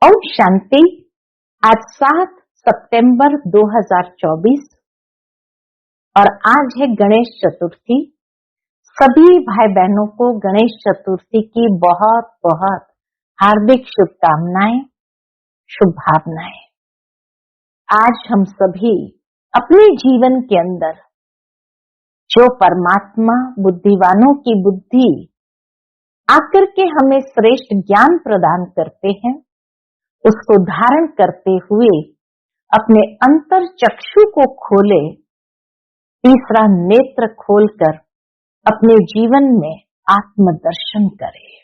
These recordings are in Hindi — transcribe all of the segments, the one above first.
ओम शांति। आज 7 सितंबर 2024 और आज है गणेश चतुर्थी। सभी भाई बहनों को गणेश चतुर्थी की बहुत बहुत हार्दिक शुभकामनाएं, शुभभावनाएं। आज हम सभी अपने जीवन के अंदर जो परमात्मा बुद्धिवानों की बुद्धि आकर के हमें श्रेष्ठ ज्ञान प्रदान करते हैं, उसको धारण करते हुए अपने अंतर चक्षु को खोले, तीसरा नेत्र खोलकर अपने जीवन में आत्मदर्शन करे।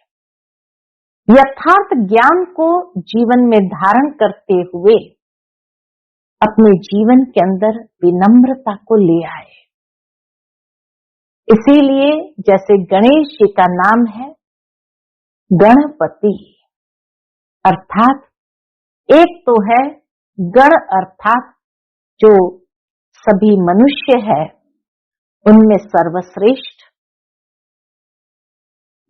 यथार्थ ज्ञान को जीवन में धारण करते हुए अपने जीवन के अंदर विनम्रता को ले आए। इसीलिए जैसे गणेश जी का नाम है गणपति, अर्थात एक तो है गण अर्थात जो सभी मनुष्य है उनमें सर्वश्रेष्ठ।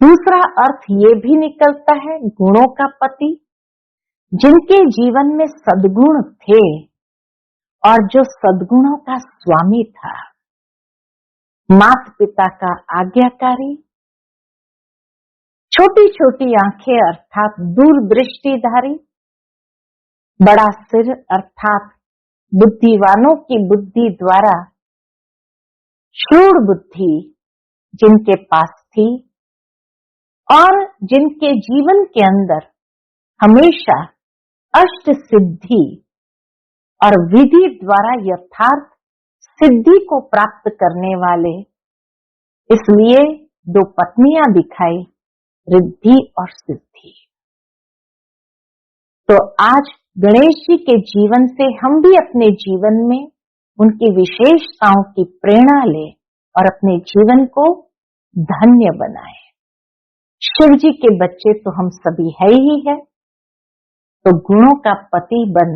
दूसरा अर्थ ये भी निकलता है गुणों का पति, जिनके जीवन में सद्गुण थे और जो सद्गुणों का स्वामी था। माता पिता का आज्ञाकारी, छोटी छोटी आंखें अर्थात दूरदृष्टिधारी, बड़ा सिर अर्थात बुद्धिवानों की बुद्धि द्वारा शूर बुद्धि जिनके पास थी और जिनके जीवन के अंदर हमेशा अष्ट सिद्धि और विधि द्वारा यथार्थ सिद्धि को प्राप्त करने वाले, इसलिए दो पत्नियां दिखाई, रिद्धि और सिद्धि। तो आज गणेश जी के जीवन से हम भी अपने जीवन में उनकी विशेषताओं की प्रेरणा लें और अपने जीवन को धन्य बनाएं। शिव जी के बच्चे तो हम सभी है ही है, तो गुणों का पति बन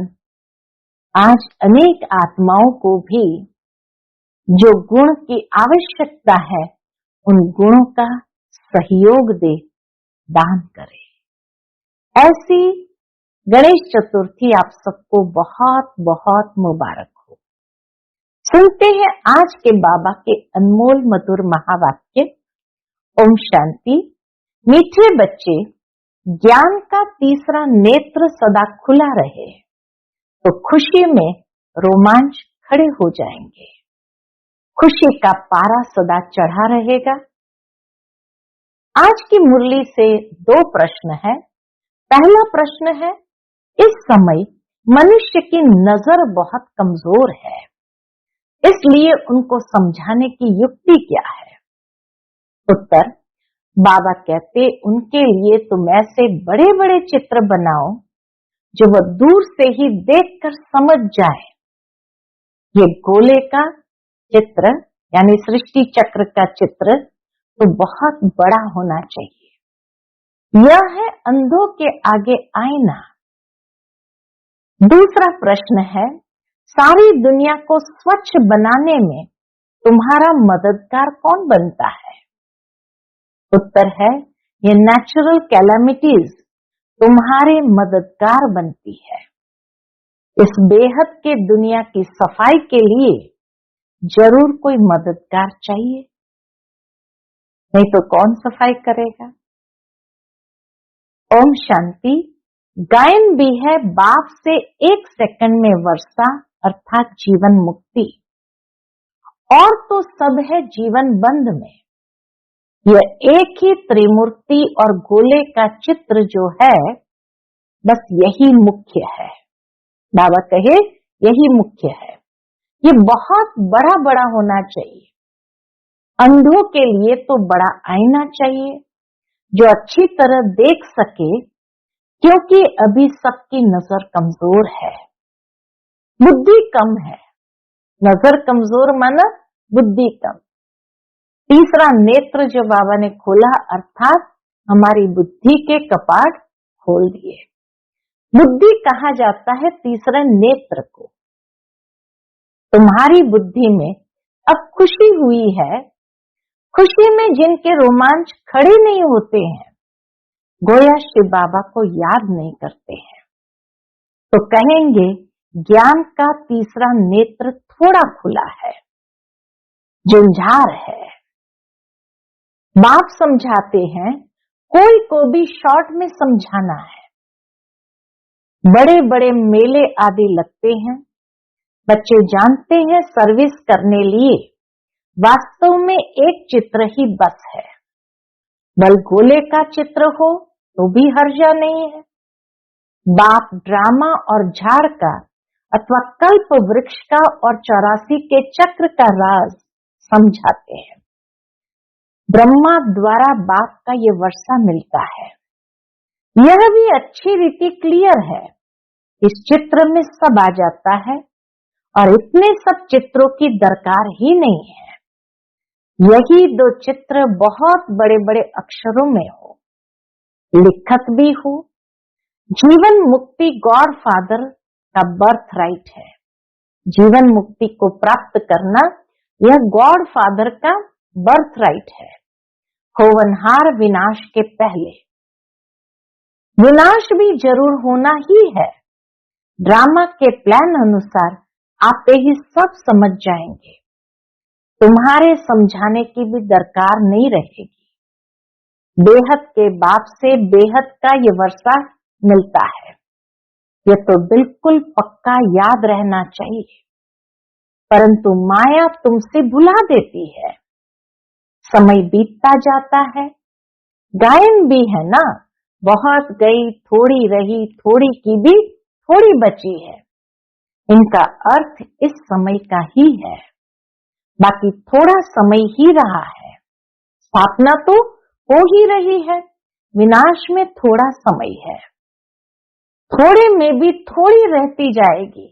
आज अनेक आत्माओं को भी जो गुण की आवश्यकता है उन गुणों का सहयोग दे, दान करे। ऐसी गणेश चतुर्थी आप सबको बहुत बहुत मुबारक हो। सुनते हैं आज के बाबा के अनमोल मधुर महावाक्य। ओम शांति। मीठे बच्चे, ज्ञान का तीसरा नेत्र सदा खुला रहे तो खुशी में रोमांच खड़े हो जाएंगे, खुशी का पारा सदा चढ़ा रहेगा। आज की मुरली से दो प्रश्न है। पहला प्रश्न है, इस समय मनुष्य की नजर बहुत कमजोर है, इसलिए उनको समझाने की युक्ति क्या है? उत्तर, बाबा कहते उनके लिए तुम ऐसे बड़े बड़े चित्र बनाओ जो वह दूर से ही देखकर समझ जाए। ये गोले का चित्र यानी सृष्टि चक्र का चित्र तो बहुत बड़ा होना चाहिए। यह है अंधों के आगे आईना। दूसरा प्रश्न है, सारी दुनिया को स्वच्छ बनाने में तुम्हारा मददगार कौन बनता है? उत्तर है, ये नेचुरल कैलामिटीज तुम्हारे मददगार बनती है। इस बेहद के दुनिया की सफाई के लिए जरूर कोई मददगार चाहिए, नहीं तो कौन सफाई करेगा? ओम शांति। गायन भी है बाप से 1 सेकंड में वर्षा अर्थात जीवन मुक्ति, और तो सब है जीवन बंध में। यह एक ही त्रिमूर्ति और गोले का चित्र जो है, बस यही मुख्य है। बाबा कहे यही मुख्य है। ये बहुत बड़ा बड़ा होना चाहिए। अंधों के लिए तो बड़ा आईना चाहिए जो अच्छी तरह देख सके, क्योंकि अभी सबकी नजर कमजोर है, बुद्धि कम है। नजर कमजोर माना बुद्धि कम। तीसरा नेत्र जो बाबा ने खोला अर्थात हमारी बुद्धि के कपाट खोल दिए। बुद्धि कहा जाता है तीसरे नेत्र को। तुम्हारी बुद्धि में अब खुशी हुई है, खुशी में जिनके रोमांच खड़े नहीं होते हैं, गोया शिव बाबा को याद नहीं करते हैं। तो कहेंगे ज्ञान का तीसरा नेत्र थोड़ा खुला है, झुंझार है। बाप समझाते हैं, कोई को भी शॉर्ट में समझाना है। बड़े बड़े मेले आदि लगते हैं, बच्चे जानते हैं सर्विस करने लिए वास्तव में एक चित्र ही बस है। बलगोले का चित्र हो तो भी हर्जा नहीं है। बाप ड्रामा और झाड़ का अथवा कल्प वृक्ष का और 84 के चक्र का राज समझाते हैं। ब्रह्मा द्वारा बाप का ये वर्षा मिलता है। यह भी अच्छी रीति क्लियर है। इस चित्र में सब आ जाता है और इतने सब चित्रों की दरकार ही नहीं है। यही 2 चित्र बहुत बड़े बड़े अक्षरों में हो, लिखत भी हो। जीवन मुक्ति गॉड फादर का बर्थ राइट है। जीवन मुक्ति को प्राप्त करना यह गॉड फादर का बर्थ राइट है। होवनहार विनाश के पहले। विनाश भी जरूर होना ही है। ड्रामा के प्लान अनुसार आते ही सब समझ जाएंगे। तुम्हारे समझाने की भी दरकार नहीं रहेगी। बेहद के बाप से बेहद का ये वर्षा मिलता है। ये तो बिल्कुल पक्का याद रहना चाहिए, परंतु माया तुमसे भुला देती है। समय बीतता जाता है। गायन भी है ना, बहुत गई थोड़ी रही, थोड़ी की भी थोड़ी बची है। इनका अर्थ इस समय का ही है, बाकी थोड़ा समय ही रहा है। स्थापना तो हो ही रही है, विनाश में थोड़ा समय है। थोड़े में भी थोड़ी रहती जाएगी।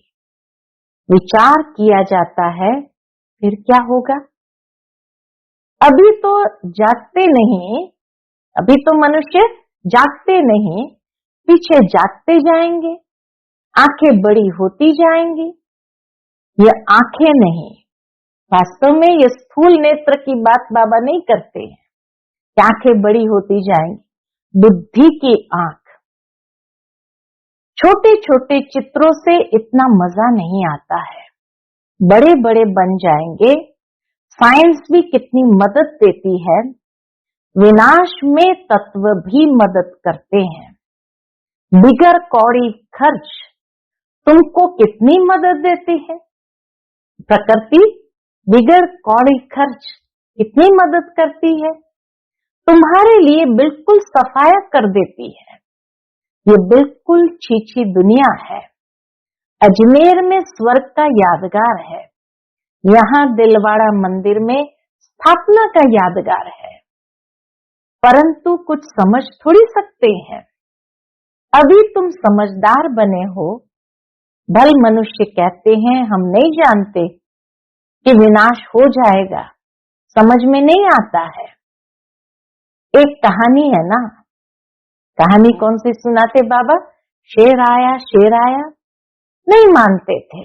विचार किया जाता है, फिर क्या होगा? अभी तो जागते नहीं, अभी तो मनुष्य जागते नहीं, पीछे जागते जाएंगे। आंखें बड़ी होती जाएंगी। ये आंखें नहीं, वास्तव में ये स्थूल नेत्र की बात बाबा नहीं करते हैं कि आंखें बड़ी होती जाएंगी। बुद्धि की आंख। छोटे छोटे चित्रों से इतना मजा नहीं आता है, बड़े बड़े बन जाएंगे। साइंस भी कितनी मदद देती है। विनाश में तत्व भी मदद करते हैं। बिगर कौड़ी खर्च तुमको कितनी मदद देती है? प्रकृति बिगर कौड़ी खर्च कितनी मदद करती है? तुम्हारे लिए बिल्कुल सफाया कर देती है। ये बिल्कुल छीछी दुनिया है। अजमेर में स्वर्ग का यादगार है, यहाँ दिलवाड़ा मंदिर में स्थापना का यादगार है। परंतु कुछ समझ थोड़ी सकते हैं। अभी तुम समझदार बने हो। भल मनुष्य कहते हैं हम नहीं जानते कि विनाश हो जाएगा, समझ में नहीं आता है। एक कहानी है ना, कहानी कौन सी सुनाते बाबा? शेर आया शेर आया, नहीं मानते थे।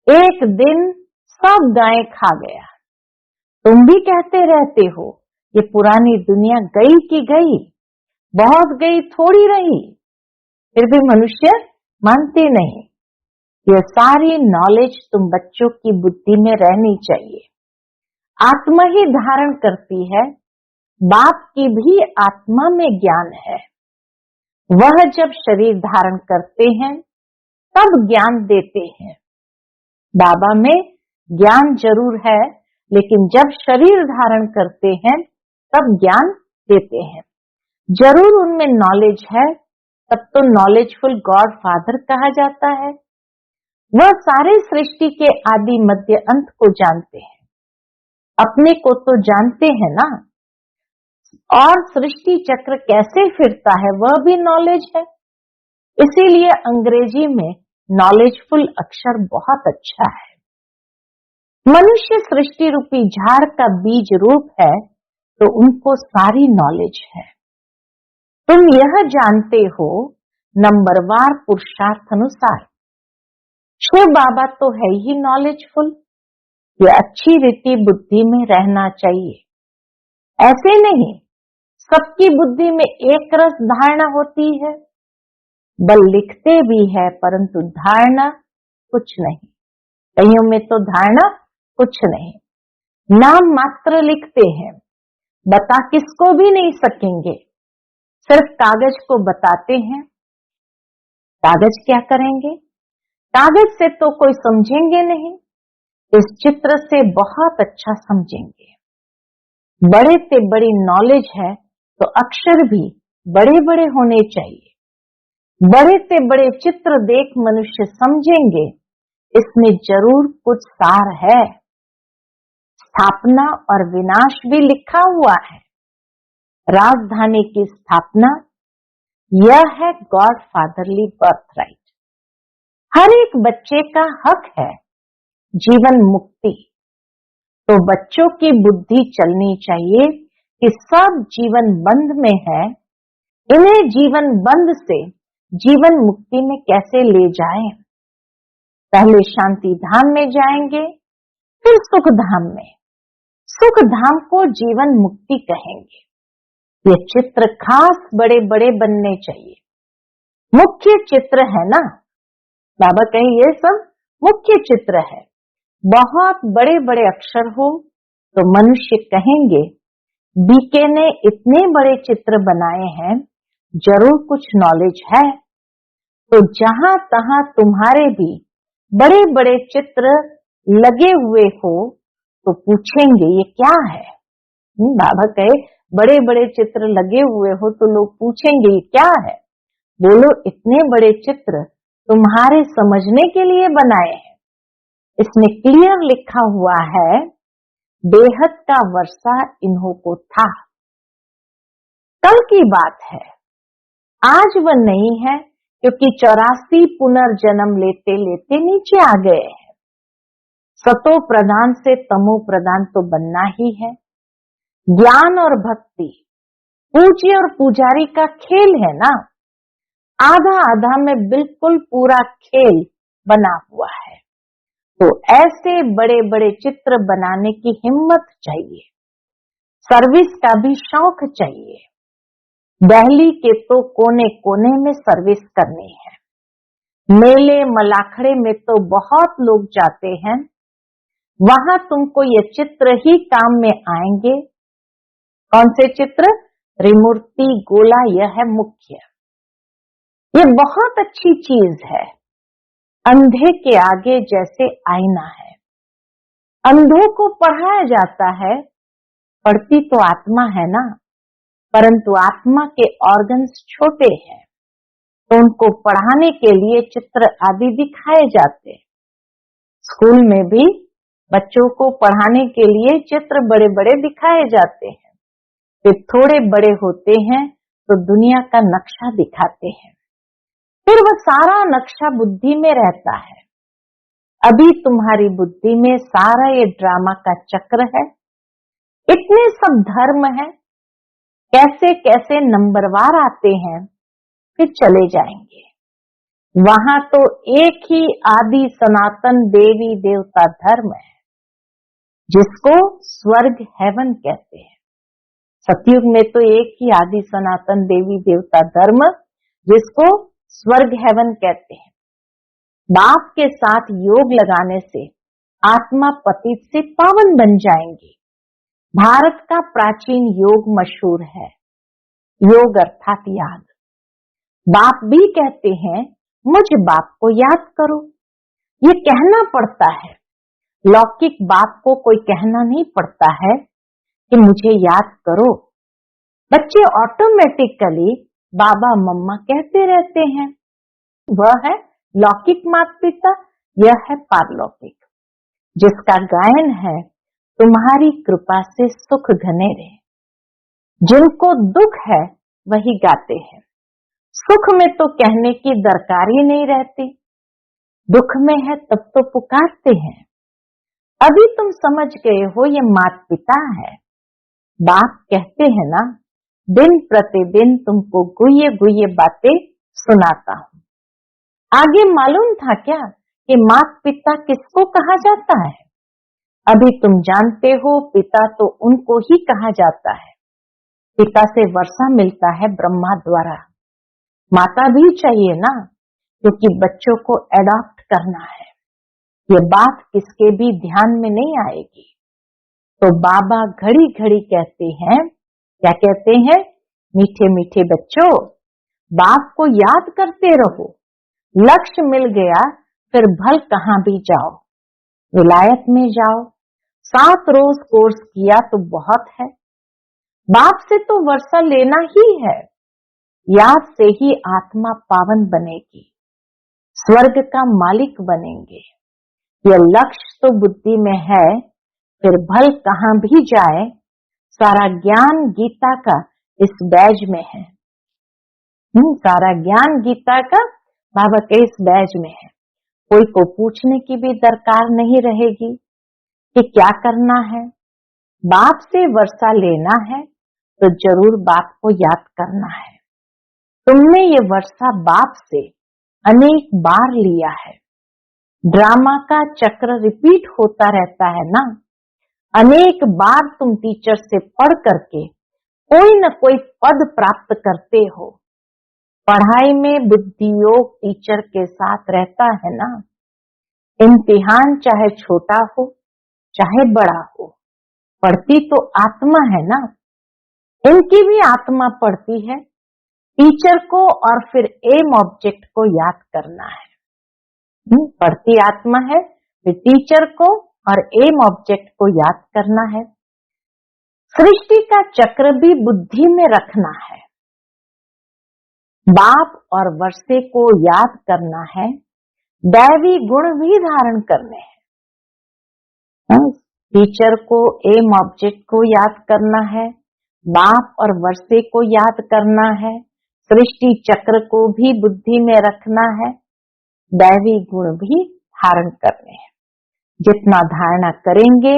एक दिन सब गायें खा गया। तुम भी कहते रहते हो ये पुरानी दुनिया गई की गई, बहुत गई थोड़ी रही, फिर भी मनुष्य मानते नहीं। ये सारी नॉलेज तुम बच्चों की बुद्धि में रहनी चाहिए। आत्मा ही धारण करती है। बाप की भी आत्मा में ज्ञान है। वह जब शरीर धारण करते हैं तब ज्ञान देते हैं। बाबा में ज्ञान जरूर है, लेकिन जब शरीर धारण करते हैं तब ज्ञान देते हैं। जरूर उनमें नॉलेज है, तब तो नॉलेजफुल गॉड फादर कहा जाता है। वह सारे सृष्टि के आदि मध्य अंत को जानते हैं। अपने को तो जानते हैं ना, और सृष्टि चक्र कैसे फिरता है वह भी नॉलेज है। इसीलिए अंग्रेजी में नॉलेजफुल अक्षर बहुत अच्छा है। मनुष्य सृष्टि रूपी झाड़ का बीज रूप है, तो उनको सारी नॉलेज है। तुम यह जानते हो नंबरवार पुरुषार्थ अनुसार। शिव बाबा तो है ही नॉलेजफुल। ये अच्छी रीति बुद्धि में रहना चाहिए। ऐसे नहीं सबकी बुद्धि में एक रस धारणा होती है। बल लिखते भी है परंतु धारणा कुछ नहीं। कईयों में तो धारणा कुछ नहीं, नाम मात्र लिखते हैं, बता किसको भी नहीं सकेंगे, सिर्फ कागज को बताते हैं। कागज क्या करेंगे? कागज से तो कोई समझेंगे नहीं, इस चित्र से बहुत अच्छा समझेंगे। बड़े से बड़ी नॉलेज है तो अक्षर भी बड़े बड़े होने चाहिए। बड़े से बड़े चित्र देख मनुष्य समझेंगे इसमें जरूर कुछ सार है। स्थापना और विनाश भी लिखा हुआ है। राजधानी की स्थापना, यह है गॉड फादरली बर्थ राइट। हर एक बच्चे का हक है जीवन मुक्ति। तो बच्चों की बुद्धि चलनी चाहिए कि सब जीवन बंध में है, इन्हें जीवन बंध से जीवन मुक्ति में कैसे ले जाएं। पहले शांति धाम में जाएंगे, फिर सुख धाम में। सुख धाम को जीवन मुक्ति कहेंगे। ये चित्र खास बड़े बड़े बनने चाहिए। मुख्य चित्र है ना, बाबा कहे ये सब मुख्य चित्र है। बहुत बड़े बड़े अक्षर हो तो मनुष्य कहेंगे बीके ने इतने बड़े चित्र बनाए हैं, जरूर कुछ नॉलेज है। तो जहां तहां तुम्हारे भी बड़े बड़े चित्र लगे हुए हो तो पूछेंगे ये क्या है। बाबा कहे बड़े बड़े चित्र लगे हुए हो तो लोग पूछेंगे ये क्या है। बोलो इतने बड़े चित्र तुम्हारे समझने के लिए बनाए हैं। इसमें क्लियर लिखा हुआ है बेहद का वर्षा इन्हों को था। कल की बात है, आज वह नहीं है, क्योंकि 84 पुनर्जन्म लेते लेते नीचे आ गए हैं। सतो प्रधान से तमो प्रधान तो बनना ही है। ज्ञान और भक्ति पूज्य और पुजारी का खेल है ना, आधा आधा में बिल्कुल पूरा खेल बना हुआ है। तो ऐसे बड़े बड़े चित्र बनाने की हिम्मत चाहिए, सर्विस का भी शौक चाहिए। दिल्ली के तो कोने कोने में सर्विस करनी है। मेले मलाखड़े में तो बहुत लोग जाते हैं, वहां तुमको ये चित्र ही काम में आएंगे। कौन से चित्र? त्रिमूर्ति गोला, यह है मुख्य। ये बहुत अच्छी चीज है। अंधे के आगे जैसे आईना है। अंधों को पढ़ाया जाता है, पढ़ती तो आत्मा है ना, परंतु आत्मा के ऑर्गन्स छोटे हैं, तो उनको पढ़ाने के लिए चित्र आदि दिखाए जाते हैं। स्कूल में भी बच्चों को पढ़ाने के लिए चित्र बड़े बड़े दिखाए जाते हैं। फिर थोड़े बड़े होते हैं तो दुनिया का नक्शा दिखाते हैं। फिर वह सारा नक्शा बुद्धि में रहता है। अभी तुम्हारी बुद्धि में सारा ये ड्रामा का चक्र है। इतने सब धर्म है, कैसे कैसे नंबरवार आते हैं, फिर चले जाएंगे। वहां तो एक ही आदि सनातन देवी देवता धर्म है, जिसको स्वर्ग हेवन कहते हैं। सतयुग में तो एक ही आदि सनातन देवी देवता धर्म, जिसको स्वर्ग हेवन कहते हैं। बाप के साथ योग लगाने से आत्मा पतित से पावन बन जाएंगी। भारत का प्राचीन योग मशहूर है, योग अर्थात याद। बाप भी कहते हैं मुझ बाप को याद करो। ये कहना पड़ता है, लौकिक बाप को कोई कहना नहीं पड़ता है कि मुझे याद करो। बच्चे ऑटोमेटिकली बाबा मम्मा कहते रहते हैं। वह है लौकिक माता पिता, यह है पारलौकिक, जिसका गायन है तुम्हारी कृपा से सुख घने रहे। जिनको दुख है वही गाते हैं। सुख में तो कहने की दरकार ही नहीं रहती, दुख में है तब तो पुकारते हैं। अभी तुम समझ गए हो ये माता पिता है। बाप कहते हैं ना, दिन प्रतिदिन तुमको गुह्य गुह्य बातें सुनाता हूं। आगे मालूम था क्या कि माता पिता किसको कहा जाता है? अभी तुम जानते हो, पिता तो उनको ही कहा जाता है। पिता से वर्षा मिलता है ब्रह्मा द्वारा, माता भी चाहिए ना, क्योंकि बच्चों को एडॉप्ट करना है। ये बात किसके भी ध्यान में नहीं आएगी। तो बाबा घड़ी घड़ी कहते हैं, क्या कहते हैं? मीठे मीठे बच्चों, बाप को याद करते रहो। लक्ष्य मिल गया फिर भल कहां भी जाओ, विलायत में जाओ। 7 रोज कोर्स किया तो बहुत है। बाप से तो वर्षा लेना ही है। याद से ही आत्मा पावन बनेगी, स्वर्ग का मालिक बनेंगे। यह लक्ष्य तो बुद्धि में है, फिर भल कहां भी जाए। सारा ज्ञान गीता का इस बैज में है। सारा ज्ञान गीता का बाबा के इस बैज में है। कोई को पूछने की भी दरकार नहीं रहेगी कि क्या करना है। बाप से वर्षा लेना है तो जरूर बाप को याद करना है। तुमने ये वर्षा बाप से अनेक बार लिया है। ड्रामा का चक्र रिपीट होता रहता है ना। अनेक बार तुम टीचर से पढ़ करके कोई न कोई पद प्राप्त करते हो। पढ़ाई में बुद्धि योग टीचर के साथ रहता है ना। इम्तिहान चाहे छोटा हो चाहे बड़ा हो, पढ़ती तो आत्मा है ना। इनकी भी आत्मा पढ़ती है। टीचर को और फिर एम ऑब्जेक्ट को याद करना है। पढ़ती आत्मा है, फिर टीचर को और एम ऑब्जेक्ट को याद करना है। सृष्टि का चक्र भी बुद्धि में रखना है। बाप और वर्षे को याद करना है। दैवी गुण भी धारण करने हैं। टीचर को एम ऑब्जेक्ट को याद करना है, बाप और वर्षे को याद करना है, सृष्टि चक्र को भी बुद्धि में रखना है, दैवी गुण भी धारण करने हैं। जितना धारणा करेंगे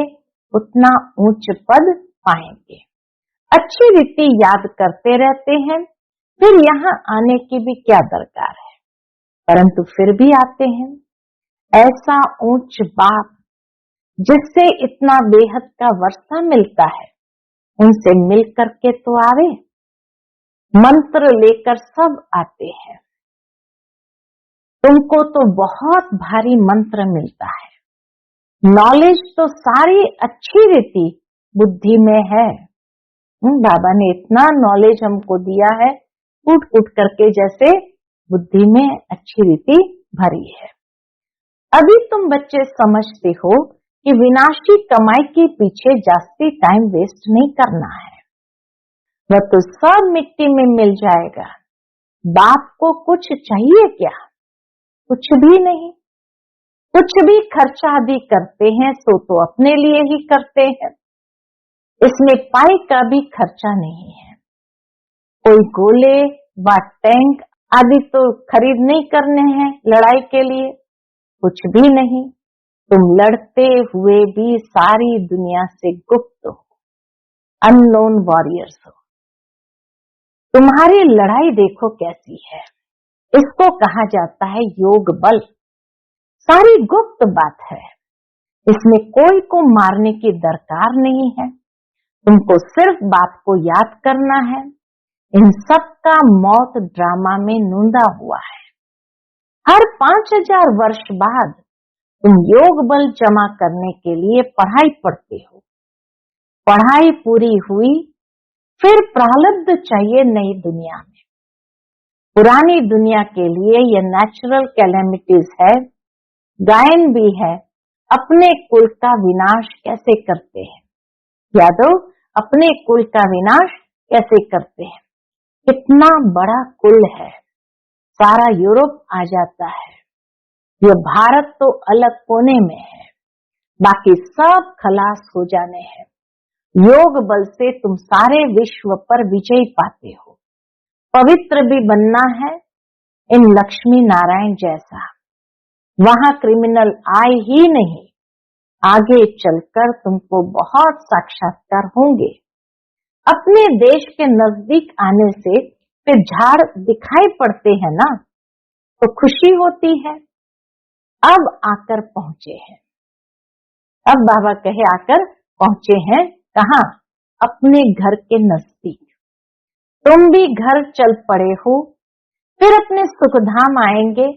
उतना उच्च पद पाएंगे। अच्छी रीति याद करते रहते हैं, फिर यहाँ आने की भी क्या दरकार है, परंतु फिर भी आते हैं। ऐसा ऊंच बाप जिससे इतना बेहद का वर्षा मिलता है, उनसे मिल करके तो आवे। मंत्र लेकर सब आते हैं। तुमको तो बहुत भारी मंत्र मिलता है। नॉलेज तो सारी अच्छी रीति बुद्धि में है। बाबा ने इतना नॉलेज हमको दिया है, कूट कूट करके जैसे बुद्धि में अच्छी रीति भरी है। अभी तुम बच्चे समझते हो कि विनाशी कमाई के पीछे जास्ती टाइम वेस्ट नहीं करना है। वह तो सब मिट्टी में मिल जाएगा। बाप को कुछ चाहिए क्या? कुछ भी नहीं। कुछ भी खर्चा आदि करते हैं सो तो अपने लिए ही करते हैं। इसमें पाई का भी खर्चा नहीं है। कोई गोले व टैंक आदि तो खरीद नहीं करने हैं लड़ाई के लिए, कुछ भी नहीं। तुम लड़ते हुए भी सारी दुनिया से गुप्त हो, अननोन वॉरियर्स हो। तुम्हारी लड़ाई देखो कैसी है। इसको कहा जाता है योग बल। सारी गुप्त बात है। इसमें कोई को मारने की दरकार नहीं है। तुमको सिर्फ बात को याद करना है। इन सब का मौत ड्रामा में नूंदा हुआ है। हर 5000 वर्ष बाद तुम योग बल जमा करने के लिए पढ़ाई पढ़ते हो। पढ़ाई पूरी हुई, फिर प्रारब्ध चाहिए नई दुनिया में। पुरानी दुनिया के लिए ये नेचुरल कैलेमिटीज है, गायन भी है। अपने कुल का विनाश कैसे करते हैं यादव, अपने कुल का विनाश कैसे करते हैं। कितना बड़ा कुल है, सारा यूरोप आ जाता है। ये भारत तो अलग कोने में है, बाकी सब खलास हो जाने हैं। योग बल से तुम सारे विश्व पर विजय पाते हो। पवित्र भी बनना है इन लक्ष्मी नारायण जैसा। वहां क्रिमिनल आए ही नहीं। आगे चलकर तुमको बहुत साक्षात्कार होंगे। अपने देश के नजदीक आने से फिर झाड़ दिखाई पड़ते हैं ना, तो खुशी होती है। अब आकर पहुंचे हैं। अब बाबा कहे आकर पहुंचे हैं कहाँ? अपने घर के नजदीक। तुम भी घर चल पड़े हो। फिर अपने सुखधाम आएंगे।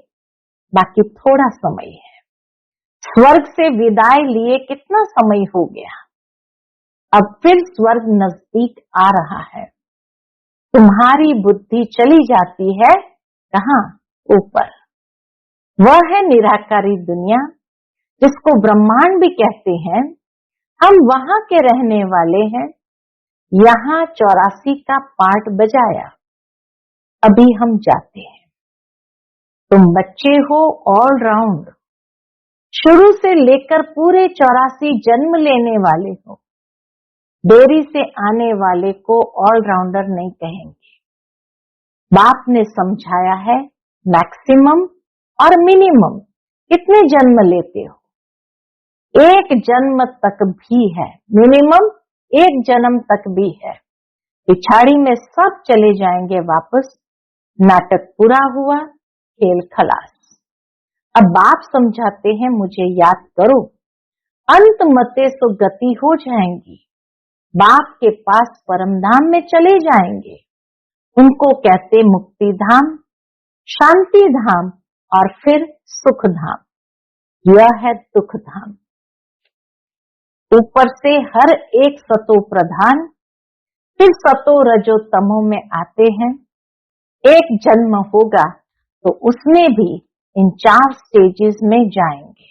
बाकी थोड़ा समय है। स्वर्ग से विदाई लिए कितना समय हो गया, अब फिर स्वर्ग नजदीक आ रहा है। तुम्हारी बुद्धि चली जाती है कहाँ? ऊपर। वह है निराकारी दुनिया, जिसको ब्रह्मांड भी कहते हैं। हम वहां के रहने वाले हैं। यहाँ 84 का पाठ बजाया, अभी हम जाते हैं। तुम बच्चे हो ऑल राउंड, शुरू से लेकर पूरे 84 जन्म लेने वाले हो। देरी से आने वाले को ऑलराउंडर नहीं कहेंगे। बाप ने समझाया है मैक्सिमम और मिनिमम कितने जन्म लेते हो। एक जन्म तक भी है, मिनिमम एक जन्म तक भी है। पिछाड़ी में सब चले जाएंगे वापस। नाटक पूरा हुआ, खेल खलास। अब बाप समझाते हैं मुझे याद करो, अंत मते सो गति हो जाएंगी। बाप के पास परमधाम में चले जाएंगे। उनको कहते मुक्ति धाम, शांति धाम और फिर सुख धाम। यह है दुख धाम। ऊपर से हर एक सतो प्रधान, फिर सतो रजो तमो में आते हैं। एक जन्म होगा तो उसमें भी इन 4 स्टेजेस में जाएंगे।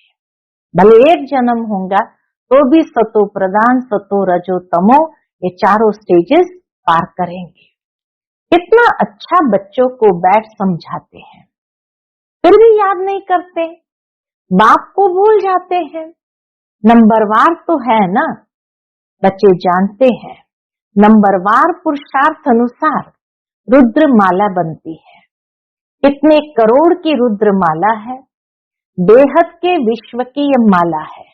भले एक जन्म होगा तो भी सतो प्रधान, सतो रजो तमो, ये चारों स्टेजेस पार करेंगे। कितना अच्छा बच्चों को बैठ समझाते हैं, फिर भी याद नहीं करते, बाप को भूल जाते हैं। नंबरवार तो है ना, बच्चे जानते हैं। नंबरवार पुरुषार्थ अनुसार रुद्र माला बनती है। कितने करोड़ की रुद्र माला है। बेहद के विश्व की यह माला है।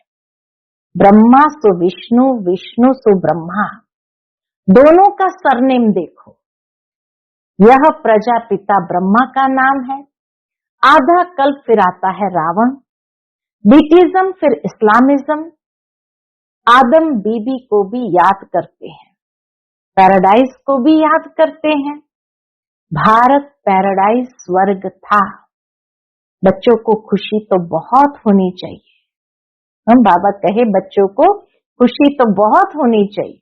ब्रह्मा सो विष्णु, विष्णु सो ब्रह्मा, दोनों का सरनेम देखो। यह प्रजापिता ब्रह्मा का नाम है। आधा कल्प फिर आता है रावण, बुद्धिज्म, फिर इस्लामिज्म। आदम बीबी को भी याद करते हैं, पैराडाइज को भी याद करते हैं। भारत पैराडाइज स्वर्ग था। बच्चों को खुशी तो बहुत होनी चाहिए। हम बाबा कहे बच्चों को खुशी तो बहुत होनी चाहिए।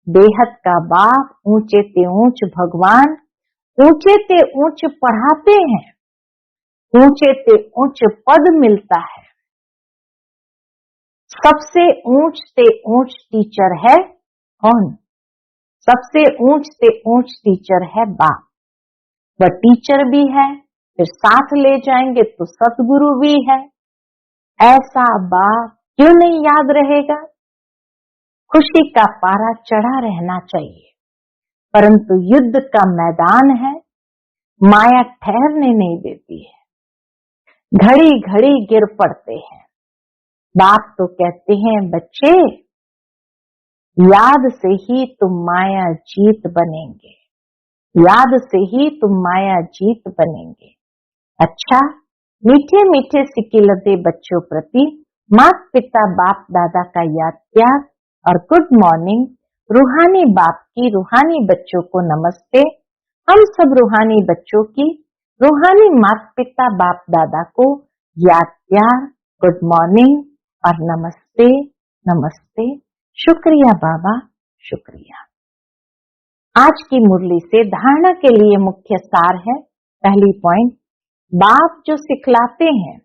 बेहद का बाप, ऊंचे ते ऊंच भगवान, ऊंचे ते ऊंच पढ़ाते हैं, ऊंचे ते ऊंच पद मिलता है। सबसे ऊंच ते ऊंच टीचर है कौन? सबसे ऊंच ते ऊंच टीचर है बाप। वह टीचर भी है, फिर साथ ले जाएंगे तो सतगुरु भी है। ऐसा बाप क्यों नहीं याद रहेगा? खुशी का पारा चढ़ा रहना चाहिए, परंतु युद्ध का मैदान है, माया ठहरने नहीं देती है। घड़ी घड़ी गिर पड़ते हैं। बाप तो कहते हैं बच्चे, याद से ही तुम माया जीत बनेंगे, याद से ही तुम माया जीत बनेंगे। अच्छा, मीठे मीठे सिकिलते बच्चों प्रति माता पिता बाप दादा का याद प्यार और गुड मॉर्निंग। रूहानी बाप की रूहानी बच्चों को नमस्ते। हम सब रूहानी बच्चों की रूहानी माता पिता बाप दादा को याद प्यार, गुड मॉर्निंग और नमस्ते नमस्ते। शुक्रिया बाबा, शुक्रिया। आज की मुरली से धारणा के लिए मुख्य सार है। पहली पॉइंट, बाप जो सिखलाते हैं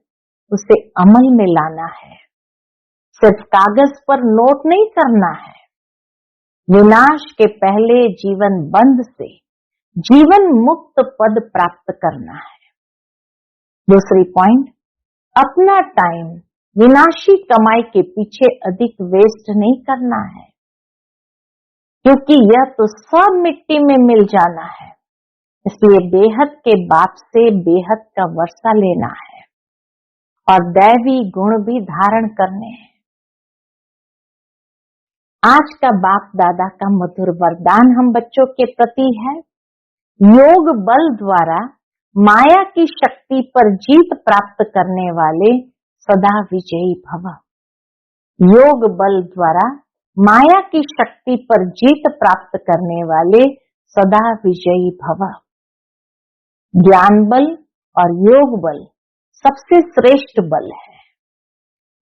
उसे अमल में लाना है, सिर्फ कागज पर नोट नहीं करना है। विनाश के पहले जीवन बंध से जीवन मुक्त पद प्राप्त करना है। दूसरी पॉइंट, अपना टाइम विनाशी कमाई के पीछे अधिक वेस्ट नहीं करना है, क्योंकि यह तो सब मिट्टी में मिल जाना है। इसलिए बेहद के बाप से बेहद का वर्षा लेना है और दैवी गुण भी धारण करने हैं। आज का बाप दादा का मधुर वरदान हम बच्चों के प्रति है, योग बल द्वारा माया की शक्ति पर जीत प्राप्त करने वाले सदा विजयी भव। योग बल द्वारा माया की शक्ति पर जीत प्राप्त करने वाले सदा विजयी भव। ज्ञान बल और योग बल सबसे श्रेष्ठ बल है।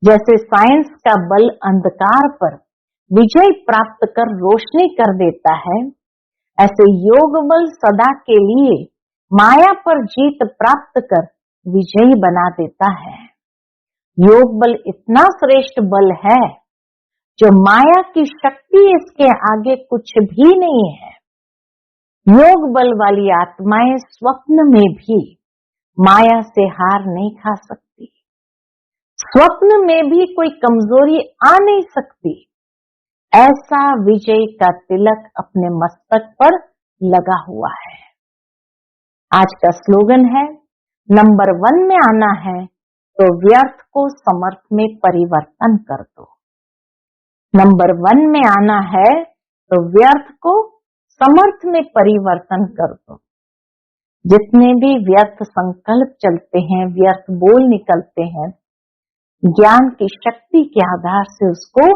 जैसे साइंस का बल अंधकार पर विजय प्राप्त कर रोशनी कर देता है, ऐसे योग बल सदा के लिए माया पर जीत प्राप्त कर विजयी बना देता है। योग बल इतना श्रेष्ठ बल है जो माया की शक्ति इसके आगे कुछ भी नहीं है। योग बल वाली आत्माएं स्वप्न में भी माया से हार नहीं खा सकती, स्वप्न में भी कोई कमजोरी आ नहीं सकती। ऐसा विजय का तिलक अपने मस्तक पर लगा हुआ है। आज का स्लोगन है, नंबर 1 में आना है तो व्यर्थ को समर्थ में परिवर्तन कर दो। नंबर 1 में आना है तो व्यर्थ को समर्थ में परिवर्तन कर दो। जितने भी व्यर्थ संकल्प चलते हैं, व्यर्थ बोल निकलते हैं, ज्ञान की शक्ति के आधार से उसको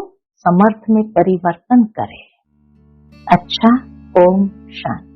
समर्थ में परिवर्तन करें। अच्छा, ओम शांति।